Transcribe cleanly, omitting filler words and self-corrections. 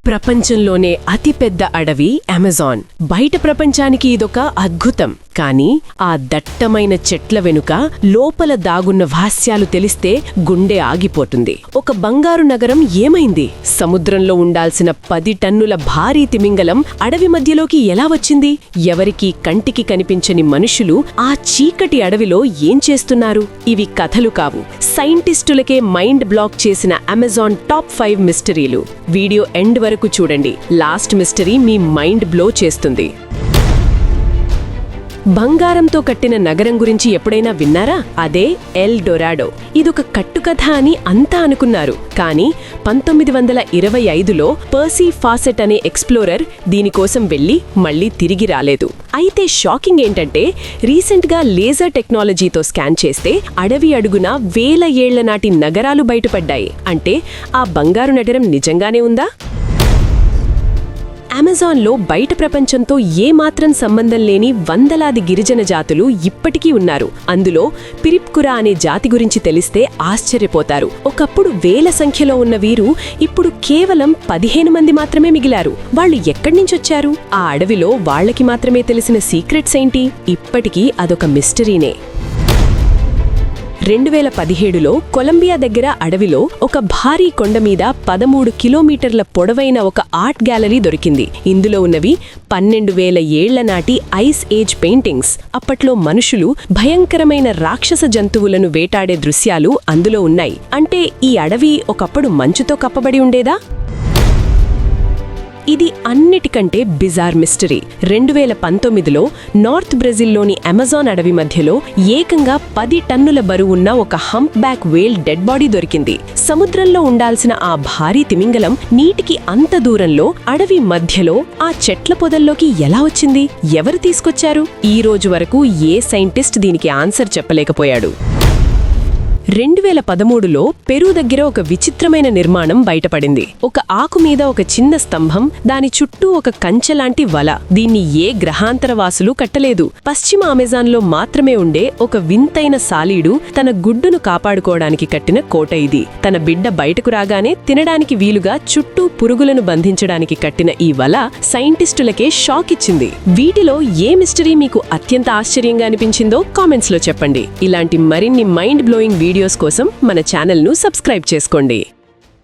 ప్రపంచంలోనే అతిపెద్ద అడవి అమెజాన్. బయట ప్రపంచానికి ఇదొక అద్భుతం. కానీ ఆ దట్టమైన చెట్ల వెనుక లోపల దాగున్న రహస్యాలు తెలిస్తే గుండె ఆగిపోతుంది. ఒక బంగారు నగరం ఏమైంది? సముద్రంలో ఉండాల్సిన 10 టన్నుల భారీ తిమింగలం అడవి మధ్యలోకి ఎలా వచ్చింది? ఎవరికీ కంటికి కనిపించని మనుషులు ఆ చీకటి అడవిలో ఏం చేస్తున్నారు? ఇవి కథలు కావు, సైంటిస్టులకే మైండ్ బ్లాక్ చేసిన అమెజాన్ టాప్ 5 మిస్టరీలు. వీడియో ఎండ్ వరకు చూడండి. లాస్ట్ మిస్టరీ మీ మైండ్ బ్లో చేస్తుంది. బంగారంతో కట్టిన నగరం గురించి ఎప్పుడైనా విన్నారా? అదే ఎల్ డొరాడో. ఇదొక కట్టుకథ అని అంతా అనుకున్నారు. కానీ 1925లో పర్సీ ఫాసెట్ అనే ఎక్స్ప్లోరర్ దీనికోసం వెళ్లి మళ్లీ తిరిగి రాలేదు. అయితే షాకింగ్ ఏంటంటే రీసెంట్గా లేజర్ టెక్నాలజీతో స్కాన్ చేస్తే అడవి అడుగున వేల ఏళ్ల నాటి నగరాలు బయటపడ్డాయి. అంటే ఆ బంగారు నగరం నిజంగానే ఉందా? అమెజాన్లో బయట ప్రపంచంతో ఏమాత్రం సంబంధం లేని వందలాది గిరిజన జాతులు ఇప్పటికీ ఉన్నారు. అందులో పిరిప్కురా అనే జాతి గురించి తెలిస్తే ఆశ్చర్యపోతారు. ఒకప్పుడు వేల సంఖ్యలో ఉన్న వీరు ఇప్పుడు కేవలం 15 మంది మాత్రమే మిగిలారు. వాళ్ళు ఎక్కడ్నించొచ్చారు? ఆ అడవిలో వాళ్లకి మాత్రమే తెలిసిన సీక్రెట్స్ ఏంటి? ఇప్పటికీ అదొక మిస్టరీనే. 2017లో కొలంబియా దగ్గర అడవిలో ఒక భారీ కొండ మీద 13 కిలోమీటర్ల పొడవైన ఒక ఆర్ట్ గ్యాలరీ దొరికింది. ఇందులో ఉన్నవి 12,000 ఏళ్ల నాటి ఐస్ ఏజ్ పెయింటింగ్స్. అప్పట్లో మనుషులు భయంకరమైన రాక్షస జంతువులను వేటాడే దృశ్యాలు అందులో ఉన్నాయి. అంటే ఈ అడవి ఒకప్పుడు మంచుతో కప్పబడి ఉండేదా? ఇది అన్నిటికంటే బిజార్ మిస్టరీ. 2019లో నార్త్ బ్రెజిల్లోని అమెజాన్ అడవి మధ్యలో ఏకంగా 10 టన్నుల బరువున్న ఒక హంప్ బ్యాక్ వేల్ డెడ్ బాడీ దొరికింది. సముద్రంలో ఉండాల్సిన ఆ భారీ తిమింగలం నీటికి అంత దూరంలో అడవి మధ్యలో ఆ చెట్ల పొదల్లోకి ఎలా వచ్చింది? ఎవరు తీసుకొచ్చారు? ఈ రోజు వరకు ఏ సైంటిస్ట్ దీనికి ఆన్సర్ చెప్పలేకపోయాడు. 2013లో పెరూ దగ్గర ఒక విచిత్రమైన నిర్మాణం బయటపడింది. ఒక ఆకు మీద ఒక చిన్న స్తంభం, దాని చుట్టూ ఒక కంచెలాంటి వల. దీన్ని ఏ గ్రహాంతరవాసులు కట్టలేదు. పశ్చిమ అమెజాన్లో మాత్రమే ఉండే ఒక వింతైన సాలీడు తన గుడ్డును కాపాడుకోవడానికి కట్టిన కోట ఇది. తన బిడ్డ బయటకు రాగానే తినడానికి వీలుగా చుట్టూ పురుగులను బంధించడానికి కట్టిన ఈ వల సైంటిస్టులకే షాక్ ఇచ్చింది. వీటిలో ఏ మిస్టరీ మీకు అత్యంత ఆశ్చర్యంగా అనిపించిందో కామెంట్స్లో చెప్పండి. ఇలాంటి మరిన్ని మైండ్ బ్లోయింగ్ వీడియోస్ కోసం మన ఛానల్ను సబ్స్క్రైబ్ చేసుకోండి.